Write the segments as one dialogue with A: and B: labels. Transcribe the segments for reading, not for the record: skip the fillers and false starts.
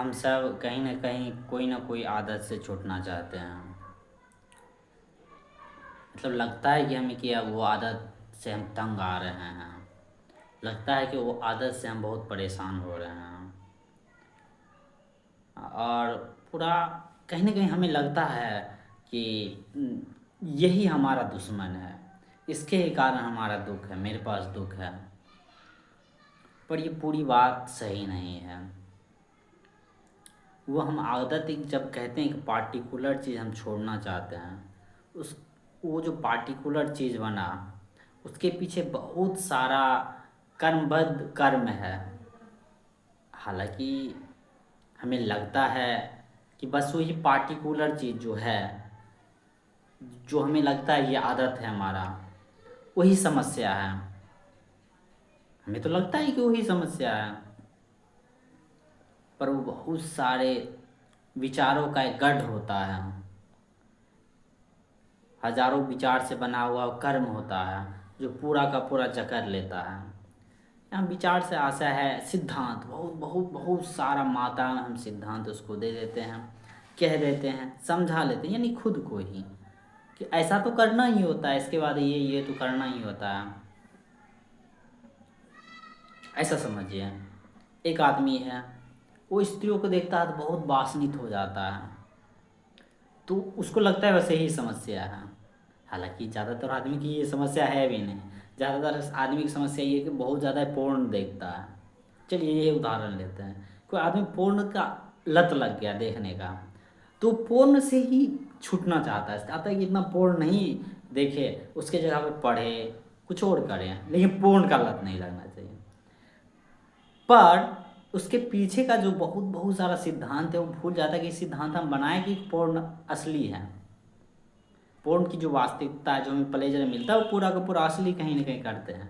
A: हम सब कहीं न कहीं कोई न कोई आदत से छूटना चाहते हैं। मतलब लगता है कि हमें कि अब वो आदत से हम तंग आ रहे हैं। लगता है कि वो आदत से हम बहुत परेशान हो रहे हैं। और पूरा कहीं न कहीं हमें लगता है कि यही हमारा दुश्मन है। इसके ही कारण हमारा दुःख है, मेरे पास दुःख है। पर ये पूरी बात सही नहीं है। वो हम आदत एक जब कहते हैं कि पार्टिकुलर चीज़ हम छोड़ना चाहते हैं, उस वो जो पार्टिकुलर चीज़ बना, उसके पीछे बहुत सारा कर्मबद्ध कर्म है। हालाँकि हमें लगता है कि बस वही पार्टिकुलर चीज़ जो है, जो हमें लगता है ये आदत है हमारा, वही समस्या है। हमें तो लगता है कि वही समस्या है, पर वो बहुत सारे विचारों का एक गढ़ होता है। हजारों विचार से बना हुआ कर्म होता है जो पूरा का पूरा जकड़ लेता है। यहाँ विचार से आशा है सिद्धांत, बहुत बहुत बहुत सारा मात्रा में हम सिद्धांत उसको दे देते हैं, कह देते हैं, समझा लेते हैं, यानी खुद को ही कि ऐसा तो करना ही होता है, इसके बाद ये तो करना ही होता है। ऐसा समझिए, एक आदमी है, वो स्त्रियों को देखता है तो बहुत वासनित हो जाता है, तो उसको लगता है वैसे ही समस्या है। हालांकि ज़्यादातर आदमी की ये समस्या है भी नहीं। ज़्यादातर आदमी की समस्या ये है कि बहुत ज़्यादा पोर्न देखता है। चलिए ये उदाहरण लेते हैं, कोई आदमी पोर्न का लत लग गया देखने का, तो पोर्न से ही छूटना चाहता है कि इतना पोर्न नहीं देखे, उसके जगह पे पढ़े, कुछ और करें, लेकिन पोर्न का लत नहीं लगना चाहिए। पर उसके पीछे का जो बहुत बहुत सारा सिद्धांत है वो भूल जाता है कि सिद्धांत हम बनाए कि पोर्न असली है। पोर्न की जो वास्तविकता है, जो हमें प्लेजर मिलता है, वो पूरा का पूरा असली कहीं ना कहीं करते हैं।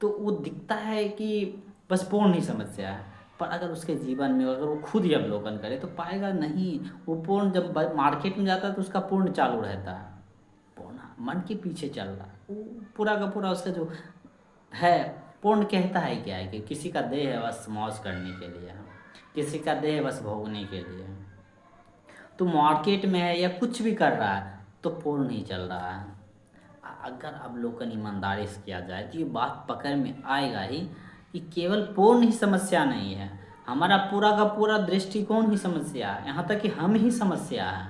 A: तो वो दिखता है कि बस पोर्न ही समस्या है, पर अगर उसके जीवन में अगर वो खुद ही अवलोकन करे तो पाएगा नहीं, वो पोर्न जब मार्केट में जाता है तो उसका पोर्न चालू रहता है। पोर्न मन के पीछे चल रहा है, वो पूरा का पूरा उसका जो है। पोर्न कहता है क्या है कि किसी का देह है बस मौज करने के लिए, किसी का देह है बस भोगने के लिए। तो मार्केट में है या कुछ भी कर रहा है तो पोर्न नहीं चल रहा है। अगर अवलोकन ईमानदारी से किया जाए तो ये बात पकड़ में आएगा ही कि केवल पोर्न ही समस्या नहीं है, हमारा पूरा का पूरा दृष्टिकोण ही समस्या है, यहाँ तक कि हम ही समस्या है।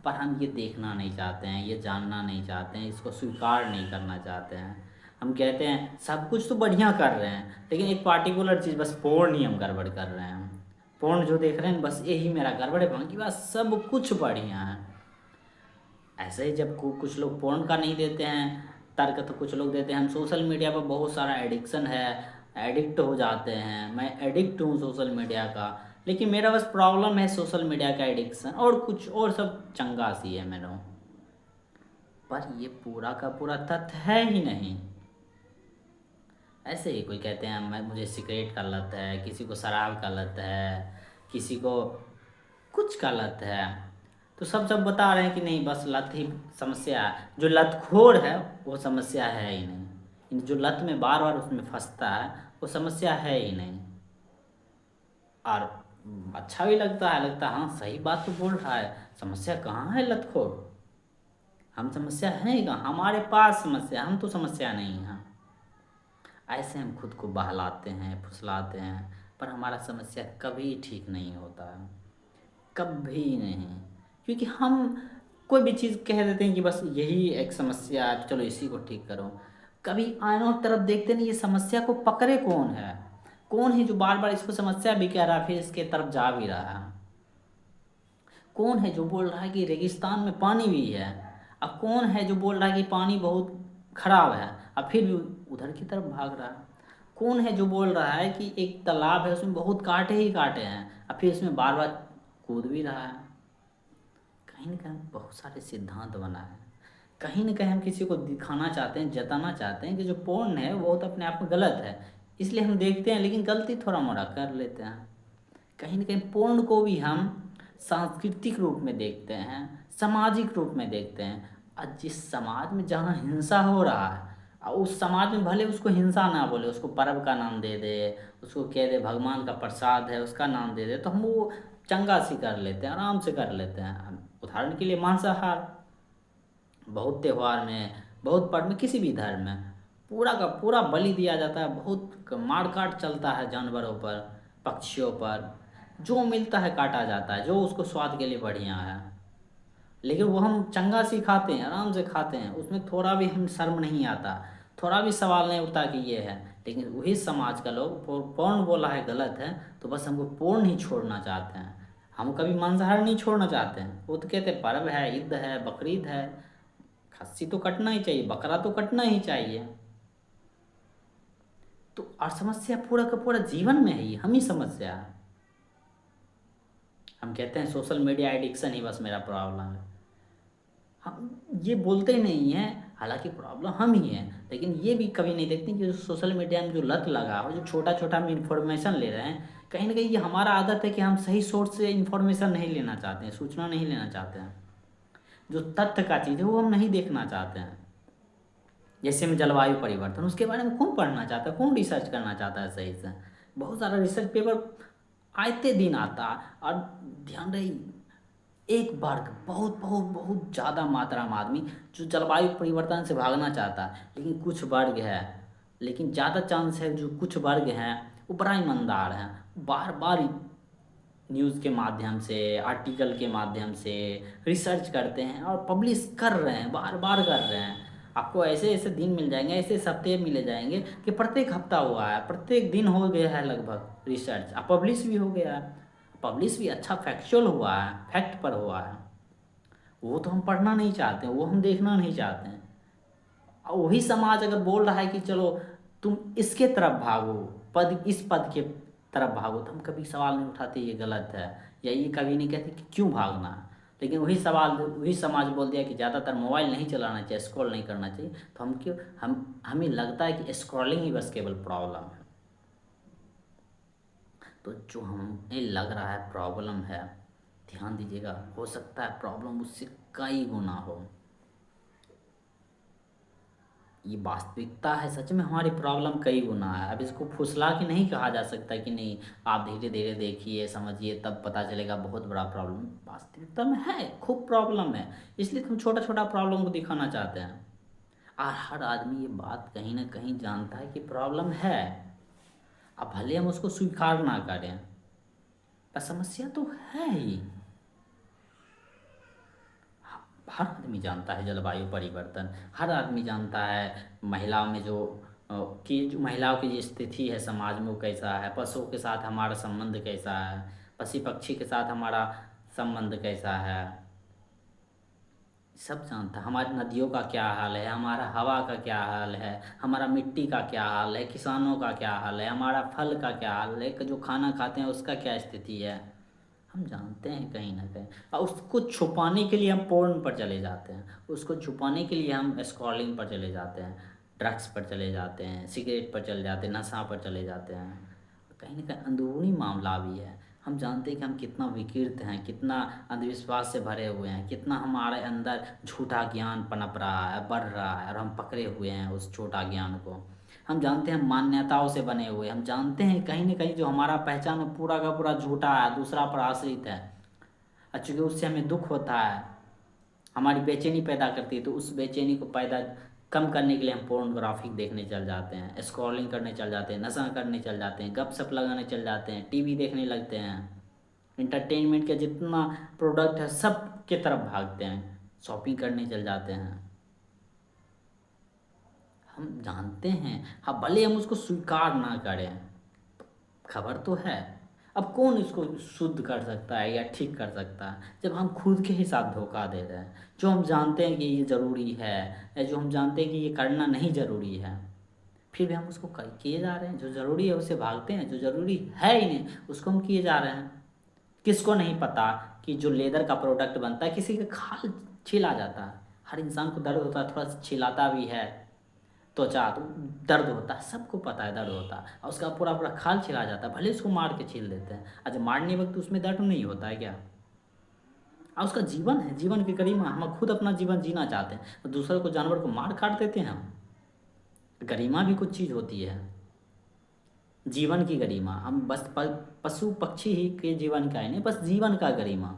A: पर हम ये देखना नहीं चाहते हैं, ये जानना नहीं चाहते हैं, इसको स्वीकार नहीं करना चाहते हैं। हम कहते हैं सब कुछ तो बढ़िया कर रहे हैं, लेकिन एक पार्टिकुलर चीज़ बस पोर्न ही हम गड़बड़ कर रहे हैं। पोर्न जो देख रहे हैं बस यही मेरा गड़बड़ है, बाकी बस सब कुछ बढ़िया है। ऐसे ही जब कुछ लोग पोर्न का नहीं देते हैं तर्क, तो कुछ लोग देते हैं हम सोशल मीडिया पर बहुत सारा एडिक्शन है, एडिक्ट हो जाते हैं, मैं एडिक्ट हूँ सोशल मीडिया का। लेकिन मेरा बस प्रॉब्लम है सोशल मीडिया का एडिक्शन, और कुछ और सब चंगा सी है मेरा। पर ये पूरा का पूरा तथ्य है ही नहीं। ऐसे ही कोई कहते हैं मैं मुझे सिगरेट का लत है, किसी को शराब का लत है, किसी को कुछ का लत है, तो सब सब बता रहे हैं कि नहीं बस लत ही समस्या है। जो लतखोर है वो समस्या है ही नहीं, जो लत में बार बार उसमें फंसता है वो समस्या है ही नहीं। और अच्छा भी लगता है, लगता है हाँ सही बात तो बोल रहा है, समस्या कहाँ है लतखोर, हम समस्या हैं ही कहाँ, हमारे पास समस्या, हम तो समस्या नहीं हैं। ऐसे हम खुद को बहलाते हैं, फुसलाते हैं, पर हमारा समस्या कभी ठीक नहीं होता है, कभी नहीं। क्योंकि हम कोई भी चीज़ कह देते हैं कि बस यही एक समस्या है तो चलो इसी को ठीक करो। कभी आईनों की तरफ देखते नहीं, ये समस्या को पकड़े कौन है, कौन है जो बार बार इसको समस्या भी कह रहा है फिर इसके तरफ जा भी रहा है। कौन है जो बोल रहा है कि रेगिस्तान में पानी भी है, अब कौन है जो बोल रहा है कि पानी बहुत खराब है अब फिर भी उधर की तरफ भाग रहा है। कौन है जो बोल रहा है कि एक तालाब है उसमें बहुत कांटे ही कांटे हैं अब फिर इसमें बार बार कूद भी रहा है। कहीं ना कहीं बहुत सारे सिद्धांत बना है, कहीं ना कहीं हम किसी को दिखाना चाहते हैं, जताना चाहते हैं कि जो पोर्न है वो तो अपने आप में गलत है, इसलिए हम देखते हैं, लेकिन गलती थोड़ा मोड़ा कर लेते हैं। कहीं ना कहीं पोर्न को भी हम सांस्कृतिक रूप में देखते हैं, सामाजिक रूप में देखते हैं। और जिस समाज में जहाँ हिंसा हो रहा है, और उस समाज में भले उसको हिंसा ना बोले, उसको पर्व का नाम दे दे, उसको कह दे भगवान का प्रसाद है उसका नाम दे दे, तो हम वो चंगा सी कर लेते हैं, आराम से कर लेते हैं। उदाहरण के लिए मांसाहार, बहुत त्यौहार में, बहुत पर्व में, किसी भी धर्म में पूरा का पूरा बलि दिया जाता है, बहुत मार काट चलता है जानवरों पर, पक्षियों पर, जो मिलता है काटा जाता है, जो उसको स्वाद के लिए बढ़िया है। लेकिन वो हम चंगा सी खाते हैं, आराम से खाते हैं, उसमें थोड़ा भी हम शर्म नहीं आता, थोड़ा भी सवाल नहीं उठता कि ये है। लेकिन वही समाज का लोग पोर्न बोला है गलत है, तो बस हमको पोर्न ही छोड़ना चाहते हैं, हम कभी मांसाहार नहीं छोड़ना चाहते हैं। वो तो कहते हैं पर्व है, ईद है, बकरीद है, खस्सी तो कटना ही चाहिए, बकरा तो कटना ही चाहिए। तो और समस्या पूरा का पूरा जीवन में है, ही हम ही समस्या है। हम कहते हैं सोशल मीडिया एडिक्शन ही बस मेरा प्रॉब्लम है, हम ये बोलते ही नहीं हैं, हालांकि प्रॉब्लम हम ही हैं। लेकिन ये भी कभी नहीं देखते कि जो सोशल मीडिया में जो लत लगा हो, जो छोटा छोटा हम इंफॉर्मेशन ले रहे हैं, कहीं ना कहीं ये हमारा आदत है कि हम सही सोर्स से इंफॉर्मेशन नहीं लेना चाहते हैं, सूचना नहीं लेना चाहते हैं, जो तथ्य का चीज़ है वो हम नहीं देखना चाहते हैं। जैसे में जलवायु परिवर्तन, उसके बारे में कौन पढ़ना चाहता है, कौन रिसर्च करना चाहता है सही से। बहुत सारा रिसर्च पेपर आते दिन आता है, और ध्यान रहे एक वर्ग, बहुत बहुत बहुत ज़्यादा मात्रा में आदमी जो जलवायु परिवर्तन से भागना चाहता है, लेकिन कुछ वर्ग है, लेकिन ज़्यादा चांस है जो कुछ वर्ग हैं वो बड़ा ईमानदार हैं, बार बार न्यूज़ के माध्यम से, आर्टिकल के माध्यम से रिसर्च करते हैं और पब्लिश कर रहे हैं, बार बार कर रहे हैं। आपको ऐसे ऐसे दिन मिल जाएंगे, ऐसे हफ्ते मिले जाएंगे कि प्रत्येक हफ्ता हुआ है, प्रत्येक दिन हो गया है लगभग रिसर्च, अब पब्लिश भी हो गया है, पब्लिश भी अच्छा फैक्चुअल हुआ है, फैक्ट पर हुआ है। वो तो हम पढ़ना नहीं चाहते, वो हम देखना नहीं चाहते हैं। और वही समाज अगर बोल रहा है कि चलो तुम इसके तरफ भागो, इस पद के तरफ भागो, तो हम कभी सवाल नहीं उठाते ये गलत है, या ये कभी नहीं कहते कि क्यों भागना है। लेकिन वही समाज बोल दिया कि ज़्यादातर मोबाइल नहीं चलाना चाहिए, स्क्रॉल नहीं करना चाहिए, तो हम क्यों, हमें लगता है कि स्क्रॉलिंग ही बस केवल प्रॉब्लम है। तो जो हमें लग रहा है प्रॉब्लम है, ध्यान दीजिएगा, हो सकता है प्रॉब्लम उससे कई गुना हो। ये वास्तविकता है, सच में हमारी प्रॉब्लम कई गुना है। अब इसको फुसला के नहीं कहा जा सकता कि नहीं आप धीरे धीरे देखिए समझिए तब पता चलेगा बहुत बड़ा प्रॉब्लम, वास्तविकता में है, खूब प्रॉब्लम है। इसलिए हम छोटा छोटा प्रॉब्लम को दिखाना चाहते हैं। और हर आदमी ये बात कहीं ना कहीं जानता है कि प्रॉब्लम है, अब भले हम उसको स्वीकार ना करें, पर समस्या तो है ही। हर आदमी जानता है जलवायु परिवर्तन, हर आदमी जानता है महिलाओं में कि जो महिलाओं की जो स्थिति है समाज में वो कैसा है, पशुओं के साथ हमारा संबंध कैसा है, पशु पक्षी के साथ हमारा संबंध कैसा है, सब जानता है। हमारी नदियों का क्या हाल है, हमारा हवा का क्या हाल है, हमारा मिट्टी का क्या हाल है, किसानों का क्या हाल है, हमारा फल का क्या हाल है, जो खाना खाते हैं उसका क्या स्थिति है, हम जानते हैं कहीं ना कहीं। और उसको छुपाने के लिए हम पोर्न पर चले जाते हैं, उसको छुपाने के लिए हम स्क्रॉलिंग पर चले जाते हैं, ड्रग्स पर चले जाते हैं, सिगरेट पर चले जाते हैं, नशा पर चले जाते हैं। कहीं ना कहीं अंदरूनी मामला भी है। हम जानते हैं कि हम कितना विकृत हैं, कितना अंधविश्वास से भरे हुए हैं, कितना हमारे अंदर झूठा ज्ञान पनप रहा है, बढ़ रहा है, और हम पकड़े हुए हैं उस छोटा ज्ञान को। हम जानते हैं हम मान्यताओं से बने हुए, हम जानते हैं कहीं ना कहीं जो हमारा पहचान है पूरा का पूरा झूठा है, दूसरा पर आश्रित है, और चूँकि उससे हमें दुख होता है, हमारी बेचैनी पैदा करती है, तो उस बेचैनी को पैदा कम करने के लिए हम पोर्नोग्राफिक देखने चल जाते हैं, स्क्रॉलिंग करने चल जाते हैं, नशा करने चल जाते हैं, गपशप लगाने चल जाते हैं, टीवी देखने लगते हैं, इंटरटेनमेंट के जितना प्रोडक्ट है सब के तरफ भागते हैं, शॉपिंग करने चल जाते हैं। हम जानते हैं, हाँ भले हम उसको स्वीकार ना करें, खबर तो है। अब कौन इसको शुद्ध कर सकता है या ठीक कर सकता है, जब हम खुद के ही साथ धोखा दे रहे हैं। जो हम जानते हैं कि ये ज़रूरी है, या जो हम जानते हैं कि ये करना नहीं ज़रूरी है, फिर भी हम उसको किए जा रहे हैं। जो ज़रूरी है उसे भागते हैं, जो ज़रूरी है ही नहीं उसको हम किए जा रहे हैं। किसको नहीं पता कि जो लेदर का प्रोडक्ट बनता है किसी का खाल छिला जाता है, हर इंसान को दर्द होता है, थोड़ा सा छिलाता भी है त्वचा, तो दर्द होता है, सबको पता है दर्द होता है, और उसका पूरा पूरा खाल छिला जाता है, भले उसको मार के छील देते हैं। अच्छा, मारने वक्त उसमें दर्द नहीं होता है क्या? और उसका जीवन है, जीवन के करीब हम खुद अपना जीवन जीना चाहते हैं, तो दूसरे को, जानवर को मार काट देते हैं हम। गरिमा भी कुछ चीज़ होती है, जीवन की गरिमा। हम बस पशु पक्षी ही के जीवन का ही नहीं, बस जीवन का गरिमा।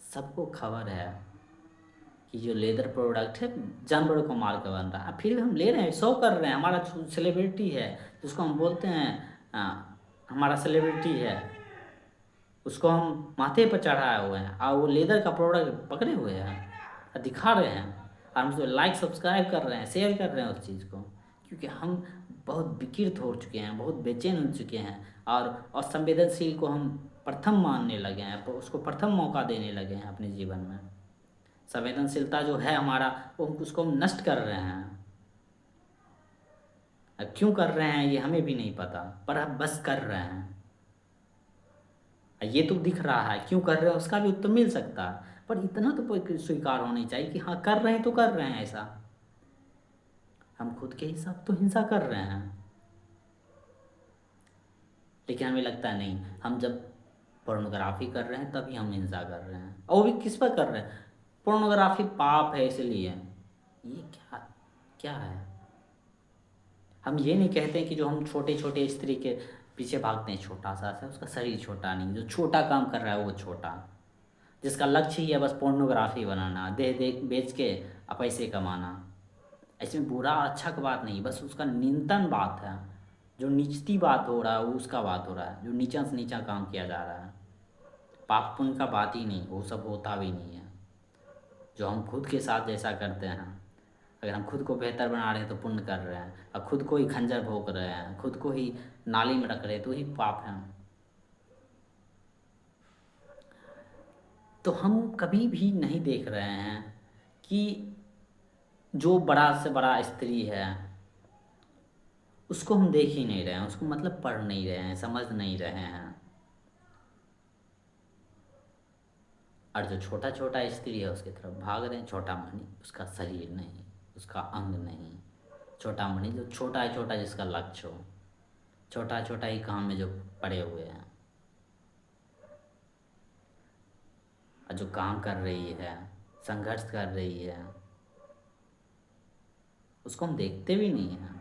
A: सबको खबर है कि जो लेदर प्रोडक्ट है जानवरों को मार कर बन रहा है, फिर भी हम ले रहे हैं, शो कर रहे हैं। हमारा जो सेलिब्रिटी है जिसको हम बोलते हैं हमारा सेलिब्रिटी है, उसको हम माथे पर चढ़ाए हुए हैं और वो लेदर का प्रोडक्ट पकड़े हुए हैं और दिखा रहे हैं, और हम उसको लाइक सब्सक्राइब कर रहे हैं, शेयर कर रहे हैं उस चीज़ को, क्योंकि हम बहुत विकृत हो चुके हैं, बहुत बेचैन हो चुके हैं और असंवेदनशील को हम प्रथम मानने लगे हैं, उसको प्रथम मौका देने लगे हैं अपने जीवन में। संवेदनशीलता जो है हमारा, वो उसको हम नष्ट कर रहे हैं। अब क्यों कर रहे हैं ये हमें भी नहीं पता, पर हम बस कर रहे हैं। ये तो दिख रहा है, क्यों कर रहे हैं उसका भी उत्तर मिल सकता है, पर इतना तो स्वीकार होनी चाहिए कि हाँ कर रहे हैं तो कर रहे हैं ऐसा। हम खुद के हिसाब तो हिंसा कर रहे हैं, लेकिन हमें लगता है नहीं, हम जब पोर्नोग्राफी कर रहे हैं तभी हम हिंसा कर रहे हैं, और वो भी किस पर कर रहे हैं? पोर्नोग्राफी पाप है इसलिए। ये क्या क्या है? हम ये नहीं कहते कि जो हम छोटे छोटे स्त्री के पीछे भागते हैं, छोटा सा है उसका शरीर छोटा नहीं, जो छोटा काम कर रहा है वो छोटा, जिसका लक्ष्य ही है बस पोर्नोग्राफी बनाना, देह देख बेच के पैसे कमाना। इसमें बुरा और अच्छा का बात नहीं, बस उसका न्यूनतम बात है। जो नीचती बात हो रहा है वो उसका बात हो रहा है, जो नीचा से नीचा काम किया जा रहा है। पाप पुण्य का बात ही नहीं, वो सब होता भी नहीं है। जो हम खुद के साथ जैसा करते हैं, अगर हम खुद को बेहतर बना रहे हैं तो पुण्य कर रहे हैं, और खुद को ही खंजर भोंक रहे हैं, खुद को ही नाली में रख रहे हैं तो ही पाप है। तो हम कभी भी नहीं देख रहे हैं कि जो बड़ा से बड़ा स्त्री है उसको हम देख ही नहीं रहे हैं, उसको मतलब पढ़ नहीं रहे हैं, समझ नहीं रहे हैं। और जो छोटा छोटा स्त्री है उसकी तरफ भाग रहे हैं, छोटा मणि, उसका शरीर नहीं, उसका अंग नहीं, छोटा मणि जो छोटा है, छोटा जिसका लक्ष्य हो, छोटा छोटा ही काम में जो पड़े हुए हैं। और जो काम कर रही है, संघर्ष कर रही है, उसको हम देखते भी नहीं हैं।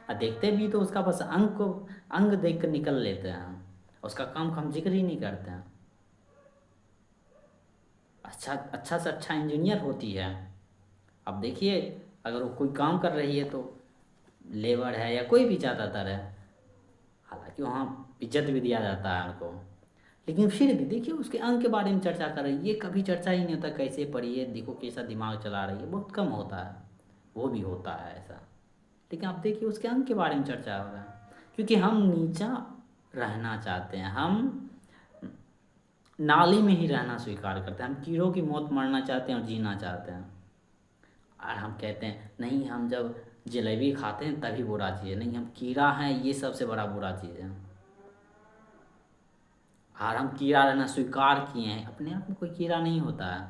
A: और देखते भी तो उसका बस अंग देख कर निकल लेते हैं, उसका काम का हम जिक्र ही नहीं करते हैं। अच्छा से अच्छा इंजीनियर होती है, अब देखिए अगर वो कोई काम कर रही है तो लेबर है या कोई भी ज़्यादातर है, हालांकि वहाँ इज्जत भी दिया जाता है उनको, लेकिन फिर भी देखिए उसके अंग के बारे में चर्चा कर रही है, ये कभी चर्चा ही नहीं होता कैसे पढ़ी है, देखो कैसा दिमाग चला रही है, बहुत कम होता है। वो भी होता है ऐसा, लेकिन आप देखिए उसके अंग के बारे में चर्चा हो रहा है, क्योंकि हम नीचा रहना चाहते हैं, हम नाली में ही रहना स्वीकार करते हैं, हम कीड़ों की मौत मरना चाहते हैं और जीना चाहते हैं। और हम कहते हैं नहीं, हम जब जलेबी खाते हैं तभी बुरा चीज़ है, नहीं हम कीड़ा हैं ये सबसे बड़ा बुरा चीज़ है। और हम कीड़ा रहना स्वीकार किए हैं, अपने आप में कोई कीड़ा नहीं होता है,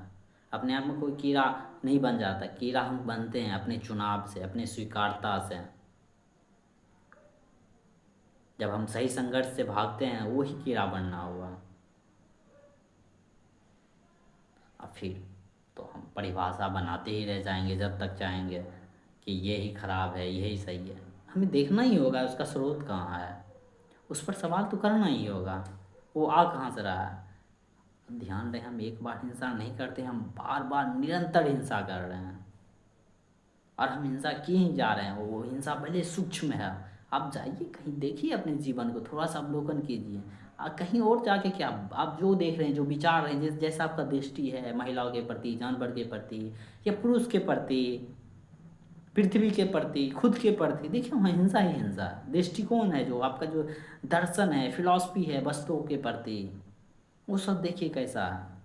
A: अपने आप में कोई कीड़ा नहीं बन जाता, कीड़ा हम बनते हैं अपने चुनाव से, अपने स्वीकारता से। जब हम सही संघर्ष से भागते हैं वही कीड़ा बनना हुआ। और फिर तो हम परिभाषा बनाते ही रह जाएंगे जब तक चाहेंगे कि ये ही खराब है यही सही है। हमें देखना ही होगा उसका स्रोत कहाँ है, उस पर सवाल तो करना ही होगा, वो आ कहाँ से रहा है। ध्यान रहे हम एक बार हिंसा नहीं करते, हम बार बार निरंतर हिंसा कर रहे हैं, और हम हिंसा किए ही जा रहे हैं। वो हिंसा भले सूक्ष्म है, आप जाइए कहीं देखिए अपने जीवन को, थोड़ा सा अवलोकन कीजिए, कहीं और जाके क्या आप जो देख रहे हैं, जो विचार रहे हैं, जैसा आपका दृष्टि है महिलाओं के प्रति, जानवर के प्रति, या पुरुष के प्रति, पृथ्वी के प्रति, खुद के प्रति, देखिए वहाँ हिंसा ही हिंसा है। दृष्टिकोण है, जो आपका जो दर्शन है, फिलॉसफी है वस्तुओं के प्रति, वो सब देखिए कैसा है।